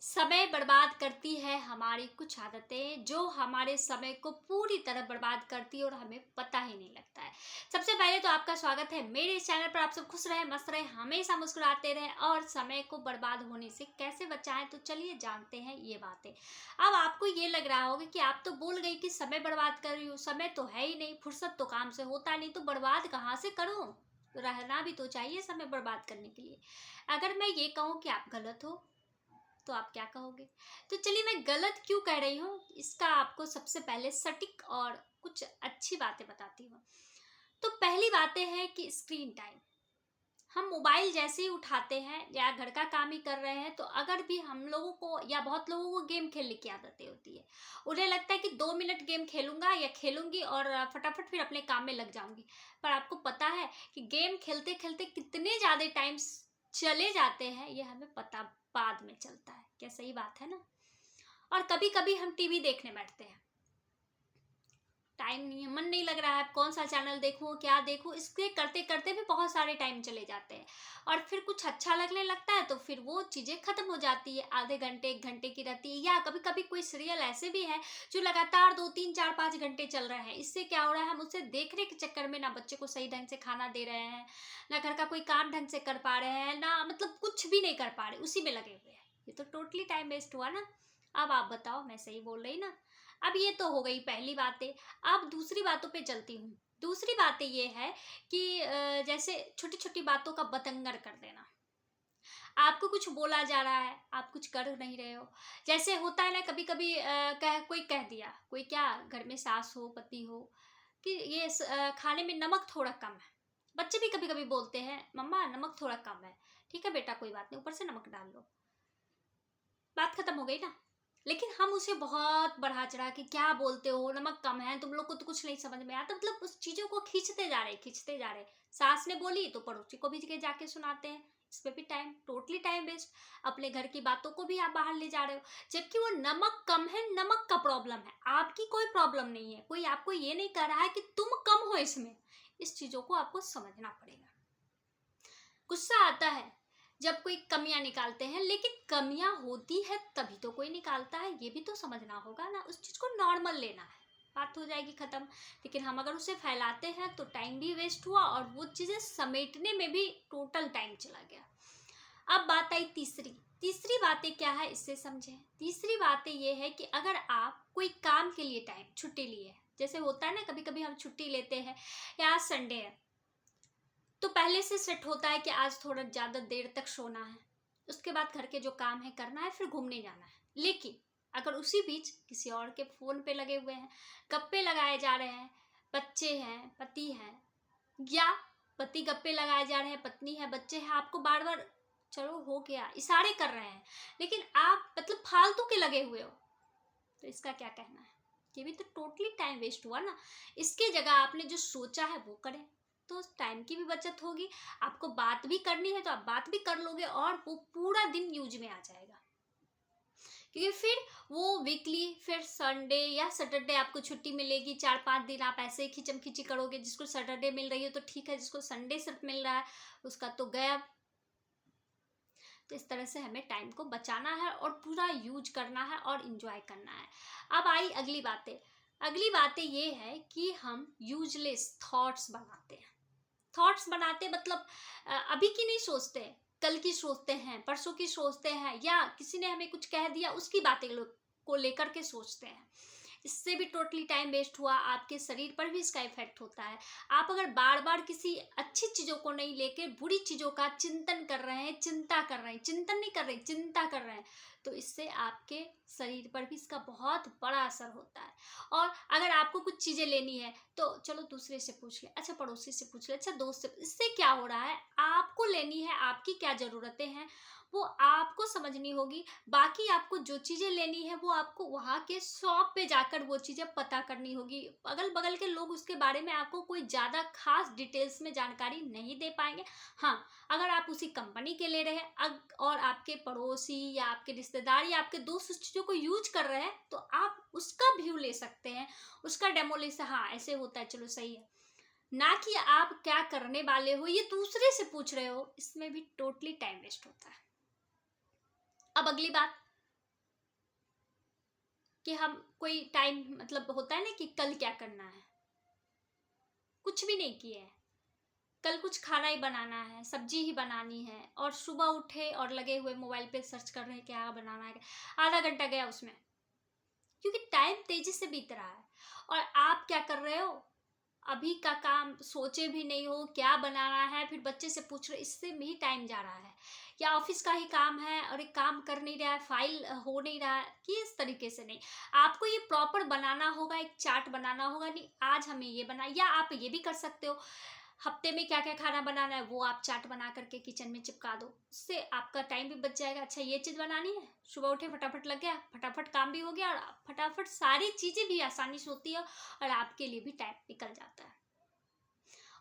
समय बर्बाद करती है हमारी कुछ आदतें जो हमारे समय को पूरी तरह बर्बाद करती है और हमें पता ही नहीं लगता है। सबसे पहले तो आपका स्वागत है मेरे इस चैनल पर। आप सब खुश रहे, मस्त रहे, हमेशा मुस्कुराते रहे और समय को बर्बाद होने से कैसे बचाएं, तो चलिए जानते हैं ये बातें। अब आपको ये लग रहा होगा कि आप तो बोल गई कि समय बर्बाद कर रही हो, समय तो है ही नहीं, फुर्सत तो काम से होता नहीं, तो बर्बाद कहाँ से करूँ? रहना भी तो चाहिए समय बर्बाद करने के लिए। अगर मैं ये कहूँ कि आप गलत हो तो आप क्या कहोगे? तो चलिए, मैं गलत क्यों कह रही हूँ इसका आपको सबसे पहले सटीक और कुछ अच्छी बातें बताती हूँ। तो पहली बातें है कि स्क्रीन टाइम। हम मोबाइल जैसे ही उठाते हैं या घर का काम ही कर रहे हैं, तो अगर भी हम लोगों को या बहुत लोगों को गेम खेलने की आदतें होती है। उन्हें लगता है कि 2 मिनट गेम खेलूंगा या खेलूंगी और फटाफट फिर अपने काम में लग जाऊंगी। पर आपको पता है कि गेम खेलते खेलते कितने ज़्यादा टाइम चले जाते हैं, ये हमें पता बाद में चलता है। क्या सही बात है ना? और कभी कभी हम टीवी देखने बैठते हैं, टाइम नहीं है, मन नहीं लग रहा है कौन सा चैनल देखूं क्या देखूं, इसके करते करते भी बहुत सारे टाइम चले जाते हैं। और फिर कुछ अच्छा लगने लगता है तो फिर वो चीज़ें खत्म हो जाती है, आधे घंटे 1 घंटे की रहती है। या कभी कभी कोई सीरियल ऐसे भी है जो लगातार 2 3 4 5 घंटे चल रहे हैं। इससे क्या हो रहा है, हम उसे देखने के चक्कर में ना बच्चे को सही ढंग से खाना दे रहे हैं, ना घर का कोई काम ढंग से कर पा रहे हैं, ना मतलब कुछ भी नहीं कर पा रहे, उसी में लगे हुए हैं। ये तो टोटली टाइम वेस्ट हुआ ना। अब आप बताओ, मैं सही बोल रही ना? अब ये तो हो गई पहली बातें। अब दूसरी बातों पे चलती हूँ। दूसरी बातें ये है कि जैसे छोटी छोटी बातों का बतंगड़ कर देना। आपको कुछ बोला जा रहा है, आप कुछ कर नहीं रहे हो। जैसे होता है ना, कभी कभी कोई कह दिया, कोई क्या, घर में सास हो पति हो, कि ये खाने में नमक थोड़ा कम है। बच्चे भी कभी कभी बोलते हैं, मम्मा नमक थोड़ा कम है। ठीक है बेटा, कोई बात नहीं, ऊपर से नमक डाल लो, बात खत्म हो गई ना। लेकिन हम उसे बहुत बढ़ा चढ़ा के, क्या बोलते हो, नमक कम है, तुम लोग को तो कुछ नहीं समझ में आता, मतलब उस चीजों को खींचते जा रहे, खींचते जा रहे। सास ने बोली तो पड़ोसी को भी के जाके सुनाते हैं। इस पे भी टाइम, टोटली टाइम वेस्ट। अपने घर की बातों को भी आप बाहर ले जा रहे हो, जबकि वो नमक कम है, नमक का प्रॉब्लम है, आपकी कोई प्रॉब्लम नहीं है। कोई आपको ये नहीं कह रहा है कि तुम कम हो इसमें। इस चीजों को आपको समझना पड़ेगा। गुस्सा आता है जब कोई कमियां निकालते हैं, लेकिन कमियां होती है तभी तो कोई निकालता है, ये भी तो समझना होगा ना। उस चीज को नॉर्मल लेना है, बात हो जाएगी खत्म। लेकिन हम अगर उसे फैलाते हैं तो टाइम भी वेस्ट हुआ और वो चीजें समेटने में भी टोटल टाइम चला गया। अब बात आई तीसरी। तीसरी बातें क्या है, इससे समझें। तीसरी बातें ये है कि अगर आप कोई काम के लिए टाइम छुट्टी लिए, जैसे होता है ना कभी कभी हम छुट्टी लेते हैं, या आज संडे है तो पहले से सेट होता है कि आज थोड़ा ज़्यादा देर तक सोना है, उसके बाद घर के जो काम है करना है, फिर घूमने जाना है। लेकिन अगर उसी बीच किसी और के फ़ोन पे लगे हुए हैं, गप्पे लगाए जा रहे हैं, बच्चे हैं, पति हैं, या पति गप्पे लगाए जा रहे हैं, पत्नी है, बच्चे हैं, आपको बार बार चलो हो गया इशारे कर रहे हैं, लेकिन आप मतलब फालतू के लगे हुए हो, तो इसका क्या कहना है? ये भी तो टोटली टाइम वेस्ट हुआ ना। इसके जगह आपने जो सोचा है वो करें, तो टाइम की भी बचत होगी। आपको बात भी करनी है तो आप बात भी कर लोगे और वो पूरा दिन यूज में आ जाएगा। क्योंकि फिर वो वीकली, फिर संडे या सैटरडे आपको छुट्टी मिलेगी, 4 5 दिन आप ऐसे ही खींचम खींची करोगे। जिसको सैटरडे मिल रही है तो ठीक है, जिसको संडे सिर्फ मिल रहा है उसका तो गया। तो इस तरह से हमें टाइम को बचाना है और पूरा यूज करना है और इंजॉय करना है। अब आई अगली बातें। अगली बातें ये है कि हम यूजलेस थॉट्स बनाते हैं। थॉट्स बनाते मतलब अभी की नहीं सोचते, कल की सोचते हैं, परसों की सोचते हैं, या किसी ने हमें कुछ कह दिया उसकी बातें को लेकर के सोचते हैं। इससे भी टोटली टाइम वेस्ट हुआ, आपके शरीर पर भी इसका इफेक्ट होता है। आप अगर बार बार किसी अच्छी चीज़ों को नहीं लेके बुरी चीज़ों का चिंतन कर रहे हैं, चिंता कर रहे हैं, चिंतन नहीं कर रहे, चिंता कर रहे हैं, तो इससे आपके शरीर पर भी इसका बहुत बड़ा असर होता है। और अगर आपको कुछ चीज़ें लेनी है तो चलो दूसरे से पूछ ले, अच्छा पड़ोसी से पूछ ले, अच्छा दोस्त से। इससे क्या हो रहा है, आपको लेनी है, आपकी क्या ज़रूरतें हैं वो आपको समझनी होगी। बाकी आपको जो चीज़ें लेनी है वो आपको वहाँ के शॉप पे जाकर वो चीज़ें पता करनी होगी। अगल बगल के लोग उसके बारे में आपको कोई ज़्यादा खास डिटेल्स में जानकारी नहीं दे पाएंगे। हाँ, अगर आप उसी कंपनी के ले रहे हैं और आपके पड़ोसी या आपके रिश्तेदार या आपके दोस्त उस चीज़ों को यूज कर रहे हैं, तो आप उसका व्यू ले सकते हैं, उसका डेमो ले सकते। हाँ ऐसे होता है, चलो सही है। ना कि आप क्या करने वाले हो ये दूसरे से पूछ रहे हो, इसमें भी टोटली टाइम वेस्ट होता है। अब अगली बात, कि हम कोई टाइम मतलब होता है ना कि कल क्या करना है, कुछ भी नहीं किए हैं। कल कुछ खाना ही बनाना है, सब्जी ही बनानी है, और सुबह उठे और लगे हुए मोबाइल पे सर्च कर रहे हैं क्या बनाना है, आधा घंटा गया उसमें, क्योंकि टाइम तेजी से बीत रहा है। और आप क्या कर रहे हो, अभी का काम सोचे भी नहीं हो क्या बनाना है, फिर बच्चे से पूछ रहे, इससे भी टाइम जा रहा है। या ऑफिस का ही काम है और एक काम कर नहीं रहा है, फाइल हो नहीं रहा है, कि इस तरीके से नहीं। आपको ये प्रॉपर बनाना होगा, एक चार्ट बनाना होगा, नहीं आज हमें ये बना, या आप ये भी कर सकते हो, हफ्ते में क्या क्या खाना बनाना है वो आप चार्ट बना करके किचन में चिपका दो, उससे आपका टाइम भी बच जाएगा। अच्छा ये चीज़ बनानी है, सुबह उठे फटाफट लग गया, फटाफट काम भी हो गया, और फटाफट सारी चीज़ें भी आसानी से होती है, और आपके लिए भी टाइम निकल जाता है।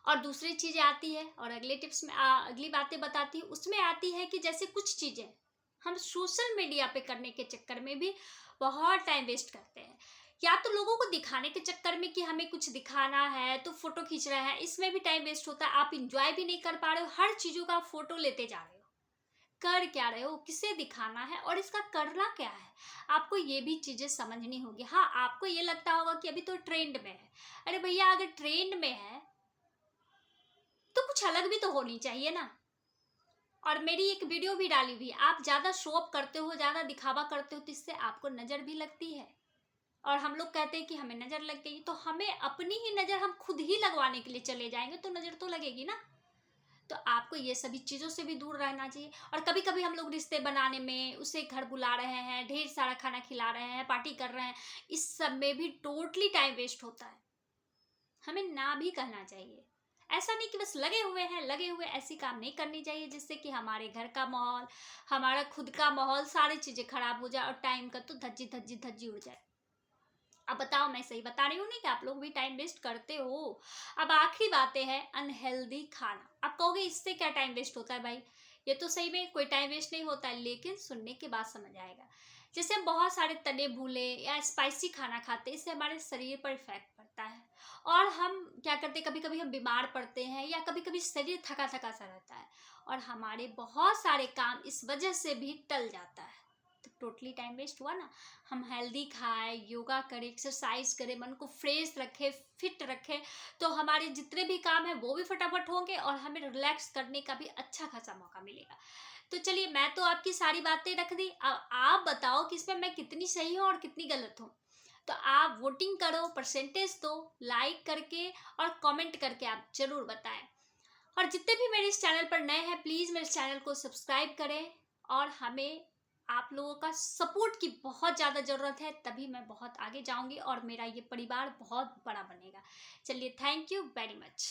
और दूसरी चीज़ें आती है, और अगले टिप्स में अगली बातें बताती हूँ, उसमें आती है कि जैसे कुछ चीज़ें हम सोशल मीडिया पे करने के चक्कर में भी बहुत टाइम वेस्ट करते हैं। या तो लोगों को दिखाने के चक्कर में कि हमें कुछ दिखाना है तो फोटो खींच रहे हैं, इसमें भी टाइम वेस्ट होता है। आप इंजॉय भी नहीं कर पा रहे हो, हर चीज़ों का फोटो लेते जा रहे हो, कर क्या रहे हो, किसे दिखाना है और इसका करना क्या है, आपको ये भी चीज़ें समझनी होगी। हाँ, आपको ये लगता होगा कि अभी तो ट्रेंड में है, अरे भैया अगर ट्रेंड में है तो कुछ अलग भी तो होनी चाहिए ना। और मेरी एक वीडियो भी डाली हुई है, आप ज़्यादा शो अप करते हो, ज़्यादा दिखावा करते हो, तो इससे आपको नज़र भी लगती है। और हम लोग कहते हैं कि हमें नज़र लग गई, तो हमें अपनी ही नज़र हम खुद ही लगवाने के लिए चले जाएंगे तो नज़र तो लगेगी ना। तो आपको ये सभी चीज़ों से भी दूर रहना चाहिए। और कभी कभी हम लोग रिश्ते बनाने में उसे घर बुला रहे हैं, ढेर सारा खाना खिला रहे हैं, पार्टी कर रहे हैं, इस सब में भी टोटली टाइम वेस्ट होता है। हमें ना भी कहना चाहिए। ऐसा नहीं कि बस लगे हुए हैं, लगे हुए, ऐसी काम नहीं करनी चाहिए जिससे कि हमारे घर का माहौल, हमारा खुद का माहौल, सारी चीज़ें खराब हो जाए और टाइम का तो धज्जी धज्जी धज्जी उड़ जाए। अब बताओ, मैं सही बता रही हूँ नहीं कि आप लोग भी टाइम वेस्ट करते हो। अब आखिरी बातें हैं अनहेल्दी खाना। आप कहोगे इससे क्या टाइम वेस्ट होता है भाई, ये तो सही में कोई टाइम वेस्ट नहीं होता है, लेकिन सुनने के बाद समझ आएगा। जैसे हम बहुत सारे तले भूले या स्पाइसी खाना खाते हैं, इससे हमारे शरीर पर इफेक्ट पड़ता है। और हम क्या करते हैं, कभी कभी हम बीमार पड़ते हैं, या कभी कभी शरीर थका थका सा रहता है, और हमारे बहुत सारे काम इस वजह से भी टल जाता है। तो टोटली टाइम वेस्ट हुआ ना। हम हेल्दी खाएं, योगा करें, एक्सरसाइज करें, मन को फ्रेश रखें, फिट रखें, तो हमारे जितने भी काम हैं वो भी फटाफट होंगे, और हमें रिलैक्स करने का भी अच्छा खासा मौका मिलेगा। तो चलिए, मैं तो आपकी सारी बातें रख दी, अब आप बताओ कि इसमें मैं कितनी सही हूँ और कितनी गलत हूँ। तो आप वोटिंग करो, परसेंटेज दो, लाइक करके और कमेंट करके आप जरूर बताएं। और जितने भी मेरे इस चैनल पर नए हैं, प्लीज़ मेरे चैनल को सब्सक्राइब करें। और हमें आप लोगों का सपोर्ट की बहुत ज़्यादा ज़रूरत है, तभी मैं बहुत आगे जाऊंगी और मेरा ये परिवार बहुत बड़ा बनेगा। चलिए, थैंक यू वेरी मच।